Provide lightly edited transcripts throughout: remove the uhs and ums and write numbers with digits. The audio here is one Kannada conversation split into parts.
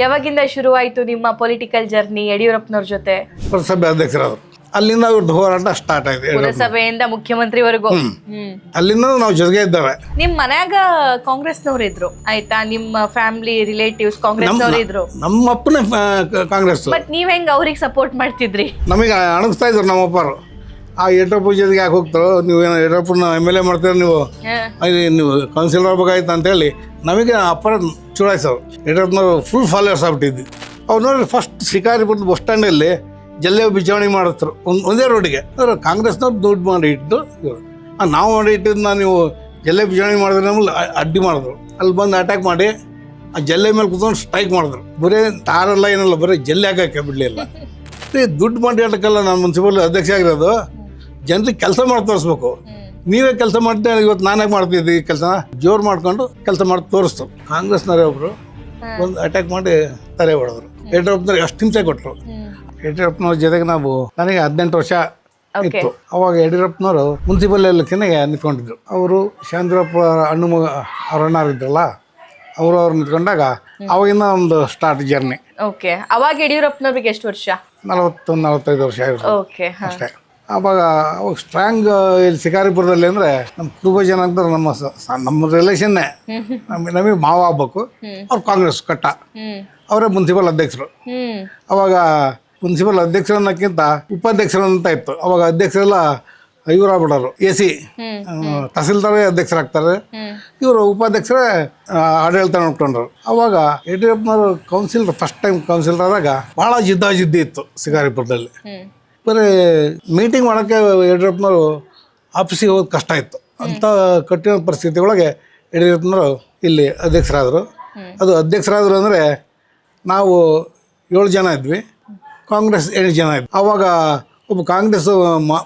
ಯಾವಾಗಿಂದ ಶುರುವಾಯಿತು ನಿಮ್ಮ ಪೊಲಿಟಿಕಲ್ ಜರ್ನಿ ಯಡಿಯೂರಪ್ಪನವ್ರ ಜೊತೆ? ಪುರಸಭೆ ಅಧ್ಯಕ್ಷರಾದ್ರು. ಅಲ್ಲಿಂದ ಅವ್ರದ್ದು ಹೋರಾಟ ಸ್ಟಾರ್ಟ್ ಆಗಿದೆ. ಪುರಸಭೆಯಿಂದ ಮುಖ್ಯಮಂತ್ರಿವರೆಗೂ. ಅಲ್ಲಿಂದ ನಾವು ಜೊತೆಗೆ ಇದ್ದೇವೆ. ನಿಮ್ ಮನ್ಯಾಗ ಕಾಂಗ್ರೆಸ್ನವ್ರು ಇದ್ರು ಆಯ್ತಾ? ನಿಮ್ಮ ಫ್ಯಾಮಿಲಿ ರಿಲೇಟಿವ್ಸ್ ಕಾಂಗ್ರೆಸ್ನವ್ರು ಇದ್ರು. ನಮ್ಮ ಅಪ್ಪನೇ ಕಾಂಗ್ರೆಸ್. ಬಟ್ ನೀವ್ ಹೆಂಗ್ ಅವ್ರಿಗೆ ಸಪೋರ್ಟ್ ಮಾಡ್ತಿದ್ರಿ? ನಮಗೆ ಅಣಗಿಸ್ತಾ ಇದ್ರು ನಮ್ಮಪ್ಪರು. ಆ ಯಡಿಯೂರಪ್ಪ ಜೊತೆಗೆ ಯಾಕೆ ಹೋಗ್ತಾರೋ ನೀವು, ಏನೋ ಯಡಿಯೂರಪ್ಪನ MLA ಮಾಡ್ತೀರ ನೀವು, ನೀವು ಕೌನ್ಸಿಲರ್ ಆಗ್ಬೇಕಾಯ್ತು ಅಂತೇಳಿ ನಮಗೆ ಅಪ್ಪರ ಚುಡಾಯಿಸೋರು. ಯಡಿಯೂರಪ್ಪನವರು ಫುಲ್ ಫಾಲೋವರ್ಸ್ ಆಗ್ಬಿಟ್ಟಿದ್ವಿ. ಅವ್ರು ನೋಡಿ ಫಸ್ಟ್ ಶಿಕಾರಿಪುರದ ಬಸ್ ಸ್ಟ್ಯಾಂಡಲ್ಲಿ ಜಲ್ಲೆ ಬಿಚಾವಣೆ ಮಾಡಿದ್ರು ಒಂದೇ ರೋಡಿಗೆ. ಅಂದ್ರೆ ಕಾಂಗ್ರೆಸ್ನವ್ರು ದುಡ್ಡು ಮಾಡಿ ಇಟ್ಟು ನಾವು ಮಾಡಿ ಇಟ್ಟಿದ್ದನ್ನ ನೀವು ಜಲ್ಲೆ ಬಿಚಾವಣೆ ಮಾಡಿದ್ರೆ ನಮ್ಮಲ್ಲಿ ಅಡ್ಡಿ ಮಾಡಿದ್ರು. ಅಲ್ಲಿ ಬಂದು ಅಟ್ಯಾಕ್ ಮಾಡಿ ಆ ಜಲ್ಲೆ ಮೇಲೆ ಕೂತ್ಕೊಂಡು ಸ್ಟ್ರೈಕ್ ಮಾಡಿದ್ರು. ಬರೀ ತಾರೆಲ್ಲ ಏನಲ್ಲ, ಬರೀ ಜಲ್ಲೆ ಹಾಕಕ್ಕೆ ಬಿಡಲಿಲ್ಲ. ದುಡ್ಡು ಮಾಡಿ ಆಟಕ್ಕಲ್ಲ ನಾನು ಮುನ್ಸಿಪಲ್ ಅಧ್ಯಕ್ಷ ಆಗಿರೋದು. ಜನರಿಗೆ ಕೆಲಸ ಮಾಡಿ ತೋರಿಸ್ಬೇಕು. ನೀವೇ ಕೆಲಸ ಮಾಡ್ತಾ ಇವತ್ತು ನಾನಾಗಿ ಮಾಡ್ತಿದ್ದೆ ಕೆಲಸ ಜೋರು ಮಾಡ್ಕೊಂಡು ಕೆಲಸ ಮಾಡಿ ತೋರಿಸ್ತು. ಕಾಂಗ್ರೆಸ್ನವರೇ ಒಬ್ರು ಒಂದು ಅಟ್ಯಾಕ್ ಮಾಡಿ ತಲೆ ಹೊಡೆದ್ರು. ಯಡಿಯೂರಪ್ಪನವ್ರಿಗೆ ಅಷ್ಟು ಹಿಂಸೆ ಕೊಟ್ಟರು. ಯಡಿಯೂರಪ್ಪನವ್ರ ಜೊತೆಗೆ ನಾವು, ನನಗೆ 18 ವರ್ಷ ಇತ್ತು ಅವಾಗ. ಯಡಿಯೂರಪ್ಪನವರು ಮುನ್ಸಿಪಲ್ ಎಲೆಕ್ಷನ್ಗೆ ನಿಂತ್ಕೊಂಡಿದ್ರು. ಅವರು ಶಾಂತಿರಪ್ಪ ಹಣ್ಣು ಮಗ ಅವ್ರ ಅಣ್ಣಾರಿದ್ರಲ್ಲ, ಅವ್ರು ನಿಂತ್ಕೊಂಡಾಗ ಅವಾಗಿಂದ ಒಂದು ಸ್ಟಾರ್ಟ್ ಜರ್ನಿ. ಓಕೆ. ಅವಾಗ ಯಡಿಯೂರಪ್ಪನವ್ರಿಗೆ ಎಷ್ಟು ವರ್ಷ? 40-45 ವರ್ಷ ಆಗಿರೋದು ಅಷ್ಟೇ. ಅವಾಗ ಸ್ಟ್ರಾಂಗ್ ಇಲ್ಲಿ ಶಿಕಾರಿಪುರದಲ್ಲಿ ಅಂದರೆ ನಮ್ಮ ತುಂಬ ಜನ ಅಂತ ನಮ್ಮ ರಿಲೇಷನ್ನೇ. ನಮಗೆ ಮಾವ ಆಗ್ಬೇಕು. ಅವ್ರು ಕಾಂಗ್ರೆಸ್ ಕಟ್ಟ, ಅವರೇ ಮುನ್ಸಿಪಲ್ ಅಧ್ಯಕ್ಷರು. ಅವಾಗ ಮುನ್ಸಿಪಲ್ ಅಧ್ಯಕ್ಷರು ಅನ್ನೋಕ್ಕಿಂತ ಉಪಾಧ್ಯಕ್ಷರು ಅಂತ ಇತ್ತು. ಅವಾಗ ಅಧ್ಯಕ್ಷರೆಲ್ಲ ಇವರಾಗ್ಬಿಡೋರು. AC ತಹಸೀಲ್ದಾರೇ ಅಧ್ಯಕ್ಷರಾಗ್ತಾರೆ, ಇವರು ಉಪಾಧ್ಯಕ್ಷರೇ ಆಡಳಿತ ನೋಡ್ಕೊಂಡ್ರು. ಅವಾಗ ಯಡಿಯೂರಪ್ಪನವರು ಕೌನ್ಸಿಲರ್ ಫಸ್ಟ್ ಟೈಮ್ ಕೌನ್ಸಿಲರ್ ಆದಾಗ ಭಾಳ ಜಿದ್ದಾಜಿದ್ದಿ ಇತ್ತು ಶಿಕಾರಿಪುರದಲ್ಲಿ. ಬರೀ ಮೀಟಿಂಗ್ ಮಾಡೋಕ್ಕೆ ಯಡಿಯೂರಪ್ಪನವರು ಆಫೀಸಿಗೆ ಹೋಗೋದು ಕಷ್ಟ ಇತ್ತು. ಅಂಥ ಕಠಿಣ ಪರಿಸ್ಥಿತಿ ಒಳಗೆ ಯಡಿಯೂರಪ್ಪನವರು ಇಲ್ಲಿ ಅಧ್ಯಕ್ಷರಾದರು. ಅದು ಅಧ್ಯಕ್ಷರಾದರು ಅಂದರೆ ನಾವು 7 ಜನ ಇದ್ವಿ, ಕಾಂಗ್ರೆಸ್ 8 ಜನ ಇದ್ವಿ. ಆವಾಗ ಒಬ್ಬ ಕಾಂಗ್ರೆಸ್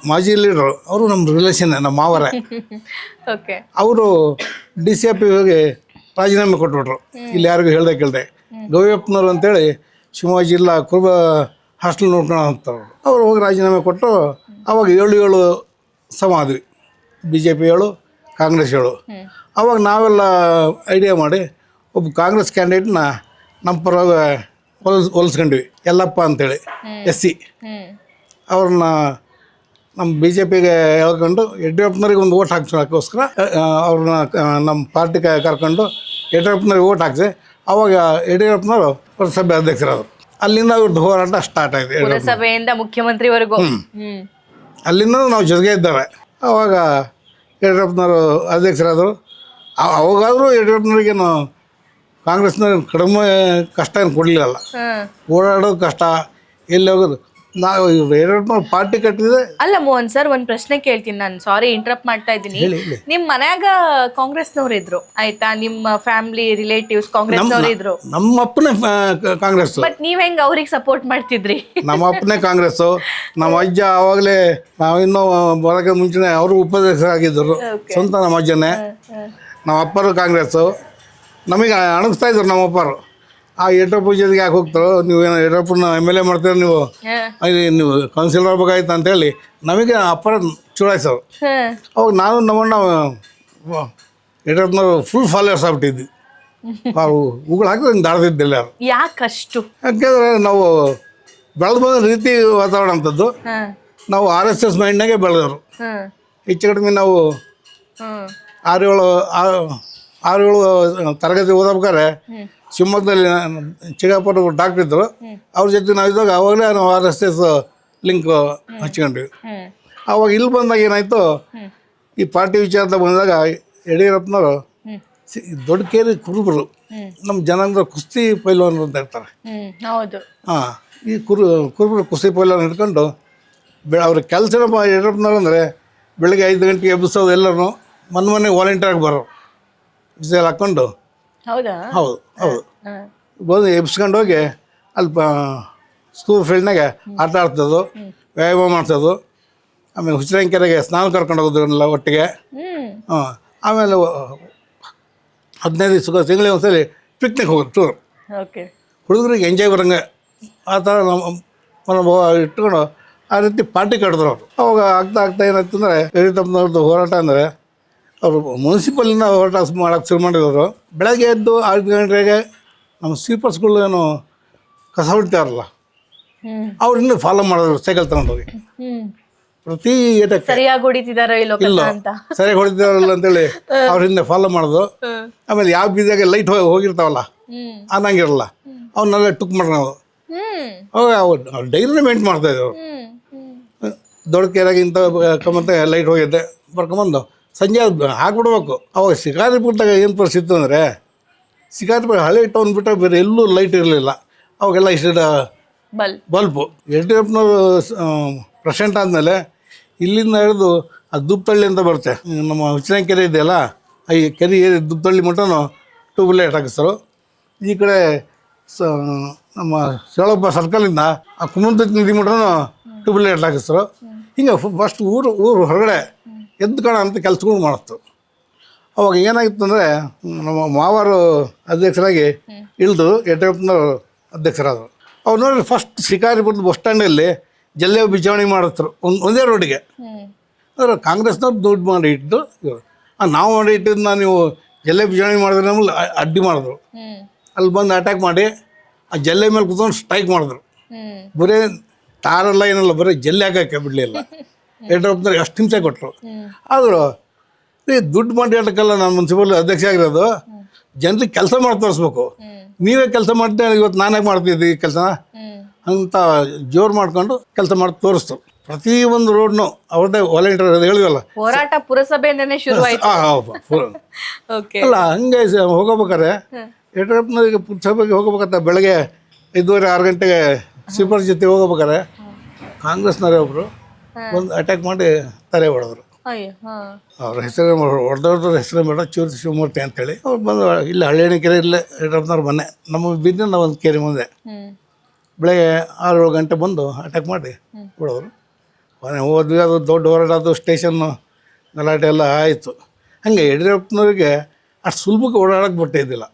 ಮಾಜಿ ಲೀಡರು, ಅವರು ನಮ್ಮ ರಿಲೇಷನ್, ನಮ್ಮ ಮಾವರೇ. ಅವರು DCP ಹೋಗಿ ರಾಜೀನಾಮೆ ಕೊಟ್ಬಿಟ್ರು. ಇಲ್ಲಿ ಯಾರಿಗೂ ಹೇಳ್ದೆ ಕೇಳ್ದೆ. ಗವಿಯಪ್ಪನವರು ಅಂತೇಳಿ ಶಿವಮೊಗ್ಗ ಜಿಲ್ಲಾ ಕುರುಬ ಹಾಸ್ಟೆಲ್ ನೋಡ್ಕೊಂಡು ಹೋಗ್ತಾರೆ. ಅವರು ಹೋಗಿ ರಾಜೀನಾಮೆ ಕೊಟ್ಟು ಅವಾಗ 7 ಸಮ ಆದ್ವಿ. BJP 7, ಕಾಂಗ್ರೆಸ್ 7. ಅವಾಗ ನಾವೆಲ್ಲ ಐಡಿಯಾ ಮಾಡಿ ಒಬ್ಬ ಕಾಂಗ್ರೆಸ್ ಕ್ಯಾಂಡಿಡೇಟ್ನ ನಮ್ಮ ಪರವಾಗಿ ಹೋಲಿಸ್ಕೊಂಡ್ವಿ, ಯಲ್ಲಪ್ಪ ಅಂತೇಳಿ SC. ಅವ್ರನ್ನ ನಮ್ಮ BJPಗೆ ಹೇಳ್ಕೊಂಡು ಯಡಿಯೂರಪ್ಪನವ್ರಿಗೆ ಒಂದು ಓಟ್ ಹಾಕ್ಸೋಕ್ಕೋಸ್ಕರ ಅವ್ರನ್ನ ನಮ್ಮ ಪಾರ್ಟಿ ಕರ್ಕೊಂಡು ಯಡಿಯೂರಪ್ಪನವ್ರಿಗೆ ಓಟ್ ಹಾಕ್ಸಿ ಅವಾಗ ಯಡಿಯೂರಪ್ಪನವರು ಪುರಸಭೆ ಅಧ್ಯಕ್ಷರಾದರು. ಅಲ್ಲಿಂದ ಅವ್ರದ್ದು ಹೋರಾಟ ಸ್ಟಾರ್ಟ್ ಆಗಿದೆ. ಪುರಸಭೆಯಿಂದ ಮುಖ್ಯಮಂತ್ರಿವರೆಗೂ. ಅಲ್ಲಿಂದ ನಾವು ಜೊತೆಗೆ ಇದ್ದೇವೆ. ಅವಾಗ ಯಡಿಯೂರಪ್ಪನವರು ಅಧ್ಯಕ್ಷರಾದರು. ಅವಾಗಾದರೂ ಯಡಿಯೂರಪ್ಪನವ್ರಿಗೇನು ಕಾಂಗ್ರೆಸ್ನವ್ರು ಕಡಿಮೆ ಕಷ್ಟ ಏನು ಕೊಡಲಿಲ್ಲ. ಓಡಾಡೋದು ಕಷ್ಟ, ಎಲ್ಲಿ ಹೋಗೋದು. ನಾವು ಯಡಿಯೂರಪ್ಪನವ್ರು ಪಾರ್ಟಿ ಕಟ್ಟಿದ್ರೆ. ಅಲ್ಲ ಮೋಹನ್ ಸರ್, ಒಂದು ಪ್ರಶ್ನೆ ಕೇಳ್ತೀನಿ ನಾನು. ಸಾರಿ ಇಂಟರಪ್ಟ್ ಮಾಡ್ತಾ ಇದ್ದೀನಿ. ನಿಮ್ಮ ಮನ್ಯಾಗ ಕಾಂಗ್ರೆಸ್ನವ್ರು ಇದ್ರು ಆಯ್ತಾ? ನಿಮ್ಮ ಫ್ಯಾಮಿಲಿ ರಿಲೇಟಿವ್ಸ್ ಕಾಂಗ್ರೆಸ್ನವ್ರು ಇದ್ರು. ನಮ್ಮ ಅಪ್ಪನೇ ಕಾಂಗ್ರೆಸ್. ಬಟ್ ನೀವ್ ಹೆಂಗ್ ಅವ್ರಿಗೆ ಸಪೋರ್ಟ್ ಮಾಡ್ತಿದ್ರಿ? ನಮ್ಮ ಅಪ್ಪನೇ ಕಾಂಗ್ರೆಸ್ಸು. ನಮ್ಮ ಅಜ್ಜ ಅವಾಗಲೇ, ನಾವಿನ್ನೂ ಬರೋಕ್ಕೆ ಮುಂಚೆನೇ ಅವರು ಉಪಾಧ್ಯಕ್ಷರಾಗಿದ್ದರು. ಸ್ವಂತ ನಮ್ಮ ಅಜ್ಜನೇ. ನಮ್ಮ ಅಪ್ಪರು ಕಾಂಗ್ರೆಸ್ಸು. ನಮಗೆ ಅಣಗಿಸ್ತಾ ಇದ್ರು ನಮ್ಮ ಅಪ್ಪರು. ಆ ಯಡಿಯೂರಪ್ಪ ಜೊತೆಗೆ ಯಾಕೆ ಹೋಗ್ತಾರೋ ನೀವು, ಏನೋ ಯಡಿಯೂರಪ್ಪನ MLA ಮಾಡ್ತೀರ ನೀವು, ಕೌನ್ಸಿಲರ್ ಆಗ್ಬೇಕಾಯ್ತು ಅಂತೇಳಿ ನಮಗೆ ಅಪ್ಪರ ಚುಡಾಯಿಸೋರು. ಅವಾಗ ನಾನು ನಮ್ಮಣ್ಣ ಯಡಿಯೂರಪ್ಪನವರು ಫುಲ್ ಫಾಲೋವರ್ಸ್ ಆಗ್ಬಿಟ್ಟಿದ್ವಿ. ಅವ್ರು ಉಗುಳು ಹಾಕಿದ್ರೆ ಹಿಂಗೆ ದಾಡ್ದಿದ್ದಿಲ್ಲ ಯಾರು. ಯಾಕಷ್ಟು? ಯಾಕೆಂದರೆ ನಾವು ಬೆಳೆದು ಬಂದ ರೀತಿ ವಾತಾವರಣ ಅಂಥದ್ದು. ನಾವು RSS ಮೈಂಡ್ನಾಗೆ ಬೆಳೆದವರು. ಹೆಚ್ಚು ಕಡಿಮೆ ನಾವು 6-7 ತರಗತಿ ಓದಬೇಕಾದ್ರೆ ಶಿವಮೊಗ್ಗದಲ್ಲಿ ಚಿಕ್ಕಪ್ಪರು ಡಾಕ್ಟ್ರ್ ಇದ್ದರು. ಅವ್ರ ಜೊತೆ ನಾವಿದ್ದಾಗ ಅವಾಗಲೇ ನಾವು RSS ಲಿಂಕ್ ಹಚ್ಕೊಂಡ್ವಿ. ಆವಾಗ ಇಲ್ಲಿ ಬಂದಾಗ ಏನಾಯಿತು, ಈ ಪಾರ್ಟಿ ವಿಚಾರದಾಗ ಬಂದಾಗ ಯಡಿಯೂರಪ್ಪನವರು ದೊಡ್ಡ ಕೇರಿ ಕುರುಬರು, ನಮ್ಮ ಜನಾಂಗದ ಕುಸ್ತಿ ಪೈಲ್ವಾನ್ ಅಂತ ಇರ್ತಾರೆ. ಈ ಕುರುಬರು ಕುಸ್ತಿ ಪೈಲ್ವಾನ್ ಹಿಡ್ಕೊಂಡು ಅವ್ರ ಕೆಲಸ ಯಡಿಯೂರಪ್ಪನವ್ರು ಅಂದರೆ ಬೆಳಗ್ಗೆ 5 ಗಂಟೆಗೆ ಎಬ್ಬಿಸೋದು. ಎಲ್ಲರೂ ಮನೆ ವಾಲಂಟಿಯರಾಗಿ ಬರೋರು, ಬಿಸಿಲು ಹಾಕ್ಕೊಂಡು. ಹೌದು ಬಂದು ಎಬ್ಸ್ಕೊಂಡು ಹೋಗಿ ಅಲ್ಲಿ ಸ್ಕೂಲ್ ಫೀಲ್ಡ್ನಾಗೆ ಆಟ ಆಡ್ತದ್ದು, ವ್ಯಾಯಾಮ ಮಾಡ್ತದ್ದು. ಆಮೇಲೆ ಹುಚ್ಚರಂಕೆರೆಗೆ ಸ್ನಾನ ಕರ್ಕೊಂಡು ಹೋಗೋದ್ರಲ್ಲ ಒಟ್ಟಿಗೆ. ಆಮೇಲೆ 15 ದಿವಸ ತಿಂಗಳಿಗೆ ಒಂದ್ಸಲಿ ಪಿಕ್ನಿಕ್ ಹೋಗೋದು, ಟೂರ್. ಹುಡುಗರಿಗೆ ಎಂಜಾಯ್ ಬರೋಂಗೆ ಆ ಥರ ನಮ್ಮ ಇಟ್ಕೊಂಡು ಆ ರೀತಿ ಪಾರ್ಟಿ ಕಟ್ಟಿದ್ರು ಅವರು. ಅವಾಗ ಆಗ್ತಾ ಏನಾಯ್ತು ಅಂದರೆ ಯಡಿಯೂರಪ್ಪನವ್ರದ್ದು ಹೋರಾಟ ಅಂದರೆ ಅವರು ಮುನ್ಸಿಪಲಿಂದ ಹೋರಾಟ ಮಾಡೋಕ್ಕೆ ಶುರು ಮಾಡಿರೋರು. ಬೆಳಗ್ಗೆ ಎದ್ದು 6 ಗಂಟೆಗೆ ನಮ್ಮ ಸ್ವೀಪರ್ಸ್ಗಳು ಏನು ಕಸ ಹೊಡಿತಾರಲ್ಲ ಹ್ಮ್ ಅವ್ರು ಇನ್ನೂ ಫಾಲೋ ಮಾಡೋರು ಸೈಕಲ್ ತಗೊಂಡೋಗಿ ಹ್ಮ್ ಪ್ರತಿ ಏಟಕ್ಕೆ ಸರಿಯಾಗಿ ಹೊಡಿತಿದಾರೋ ಇಲ್ಲೋ ಕಸ ಅಂತ. ಸರಿಯಾಗಿ ಹೊಡಿತಾರಲ್ಲ ಅಂತೇಳಿ ಅವ್ರ ಹಿಂದೆ ಫಾಲೋ ಮಾಡೋದು. ಆಮೇಲೆ ಯಾವ ಬೀದಿಯಾಗ ಲೈಟ್ ಹೋಗಿರ್ತಾವಲ್ಲ ಹ್ಮ್ ಅನ್ನಂಗಿರಲ್ಲ ಅವನ್ನೆಲ್ಲ ಟುಕ್ ಮಾಡಿ ನಾವು ಹ್ಮ್ ಅವ್ರು ಡೈರಿನ ಮೇಂಟ್ ಮಾಡ್ತಾಯಿದ್ರು. ಹ್ಮ್ ಹ್ಮ್ ದೊಡ್ಡ ಕೆರೆಗೆ ಇಂಥ ಕಮ್ಮಂತ ಲೈಟ್ ಹೋಗಿದ್ದೆ ಬರ್ಕೊಂಬಂದು ಸಂಜೆ ಹಾಕ್ಬಿಡ್ಬೇಕು. ಅವಾಗ ಶಿಕಾರಿಪುರದಾಗ ಏನು ಪರಿಸ್ಥಿತಿ ಅಂದರೆ ಶಿಕಾರಿಪುರ ಹಳೆ ಟೌನ್ ಬಿಟ್ಟರೆ ಬೇರೆ ಎಲ್ಲೂ ಲೈಟ್ ಇರಲಿಲ್ಲ. ಅವಾಗೆಲ್ಲ ಇಷ್ಟು ಬಲ್ಬು. ಯಡಿಯೂರಪ್ಪನವರು ಪ್ರೆಸಿಡೆಂಟ್ ಆದಮೇಲೆ ಇಲ್ಲಿಂದ ಹಿಡಿದು ಆ ದುಪ್ಪತಳ್ಳಿ ಅಂತ ಬರುತ್ತೆ, ನಮ್ಮ ಹುಚ್ಚನ ಕೆರೆ ಇದೆಯಲ್ಲ, ಈ ಕೆರೆ ದುಪ್ಪತಳ್ಳಿ ಮಟ್ಟನೂ ಟ್ಯೂಬ್ ಲೈಟ್ ಹಾಕಿಸ್ತಾರೆ. ಈ ಕಡೆ ನಮ್ಮ ಶಿವಳಪ್ಪ ಸರ್ಕಲಿಂದ ಆ ಕುಮಂತ ನದಿ ಮಟ್ಟನೂ ಟ್ಯೂಬ್ ಲೈಟ್ ಹಾಕಿಸ್ತಾರೆ. ಹಿಂಗೆ ಫಸ್ಟ್ ಊರು ಹೊರಗಡೆ ಎದ್ದು ಕಾಣ ಅಂತ ಕೆಲಸಗಳು ಮಾಡಿಸ್ತು. ಅವಾಗ ಏನಾಗಿತ್ತು ಅಂದರೆ ನಮ್ಮ ಮಾವಾರು ಅಧ್ಯಕ್ಷರಾಗಿ ಇಳಿದು ಯಡಿಯೂರಪ್ಪನವರು ಅಧ್ಯಕ್ಷರಾದರು. ಅವ್ರು ನೋಡಿದ್ರೆ ಫಸ್ಟ್ ಶಿಕಾರಿಪುರದ ಬಸ್ ಸ್ಟ್ಯಾಂಡಲ್ಲಿ ಜಲ್ಲೆ ಬಿಚಾವಣೆ ಮಾಡಿಸ್ತಾರೆ ಒಂದೇ ರೋಡಿಗೆ. ಅಂದ್ರೆ ಕಾಂಗ್ರೆಸ್ನವ್ರು ದುಡ್ಡು ಮಾಡಿ ಇಟ್ಟು ನಾವು ಮಾಡಿ ಇಟ್ಟಿದ್ದನ್ನ ನೀವು ಜಲ್ಲೆ ಬಿಚಾವಣೆ ಮಾಡಿದ್ರೆ ನಮ್ಮಲ್ಲಿ ಅಡ್ಡಿ ಮಾಡಿದ್ರು. ಅಲ್ಲಿ ಬಂದು ಅಟ್ಯಾಕ್ ಮಾಡಿ ಆ ಜಲ್ಲೆ ಮೇಲೆ ಕೂತ್ಕೊಂಡು ಸ್ಟ್ರೈಕ್ ಮಾಡಿದ್ರು. ಬರೀ ತಾರೆಲ್ಲ ಏನಲ್ಲ, ಬರೀ ಜಲ್ಲೆ ಹಾಕೋಕ್ಕೆ ಬಿಡಲಿಲ್ಲ. ಯಡಿಯೂರಪ್ಪನವ್ರಿಗೆ ಅಷ್ಟು ಹಿಂಸೆ ಕೊಟ್ಟರು. ಆದರೂ ದುಡ್ಡು ಮಾಡಿ ಆಟಕ್ಕಲ್ಲ ನಾನು ಮುನ್ಸಿಪಲ್ ಅಧ್ಯಕ್ಷ ಆಗಿರೋದು, ಜನರಿಗೆ ಕೆಲಸ ಮಾಡಿ ತೋರಿಸ್ಬೇಕು. ನೀವೇ ಕೆಲಸ ಮಾಡ್ದೆ ಇವತ್ತು ನಾನೇ ಮಾಡ್ತಿದ್ದೆ ಈ ಕೆಲಸ ಅಂತ ಜೋರು ಮಾಡ್ಕೊಂಡು ಕೆಲಸ ಮಾಡಿ ತೋರಿಸ್ತು. ಪ್ರತಿಯೊಂದು ರೋಡ್ನು ಅವ್ರದ್ದೇ ವಾಲಂಟಿಯರ್ ಅದು ಹೇಳಿದಲ್ಲ, ಹೋರಾಟ ಪುರಸಭೆಯಿಂದನೇ ಶುರು ಆಯ್ತು. ಅಲ್ಲ ಹಂಗೆ ಹೋಗೋಬೇಕಾರೆ ಯಡಿಯೂರಪ್ಪನವರಿಗೆ ಪುರಸಭೆಗೆ ಹೋಗ್ಬೇಕಂತ ಬೆಳಗ್ಗೆ 5:30-6 ಗಂಟೆಗೆ ಸ್ವೀಪರ್ ಜೊತೆ ಹೋಗ್ಬೇಕಾರೆ ಕಾಂಗ್ರೆಸ್ನವರೇ ಒಬ್ಬರು ಒಂದು ಅಟ್ಯಾಕ್ ಮಾಡಿ ತಲೆ ಹೊಡೆದ್ರು. ಅವ್ರ ಹೆಸರು ಹೊಡೆದವ್ರ ಹೆಸರು ಬೇಡ, ಚೂರು ಶಿವಮೂರ್ತಿ ಅಂತೇಳಿ ಅವ್ರು ಬಂದು ಇಲ್ಲಿ ಹಳ್ಳಿಯಣ ಕೆರೆ ಇಲ್ಲೇ ಯಡಿಯೂರಪ್ಪನವ್ರು ಮನೆ ನಮ್ಮ ಬಿದ್ದ ಒಂದು ಕೆರೆ ಮುಂದೆ ಬೆಳಗ್ಗೆ 6-7 ಗಂಟೆ ಬಂದು ಅಟ್ಯಾಕ್ ಮಾಡಿ ಹೊಡೆದ್ರು. ಮನೆ ಹೋದ್ವಿ. ಅದು ದೊಡ್ಡ ಹೋರಾಟ, ಅದು ಸ್ಟೇಷನ್ನು ಗಲಾಟೆ ಎಲ್ಲ ಆಯಿತು. ಹಾಗೆ ಯಡಿಯೂರಪ್ಪನವರಿಗೆ ಅಷ್ಟು ಸುಲಭಕ್ಕೆ ಓಡಾಡೋಕ್ಕೆ ಬಿಟ್ಟಿದ್ದಿಲ್ಲ.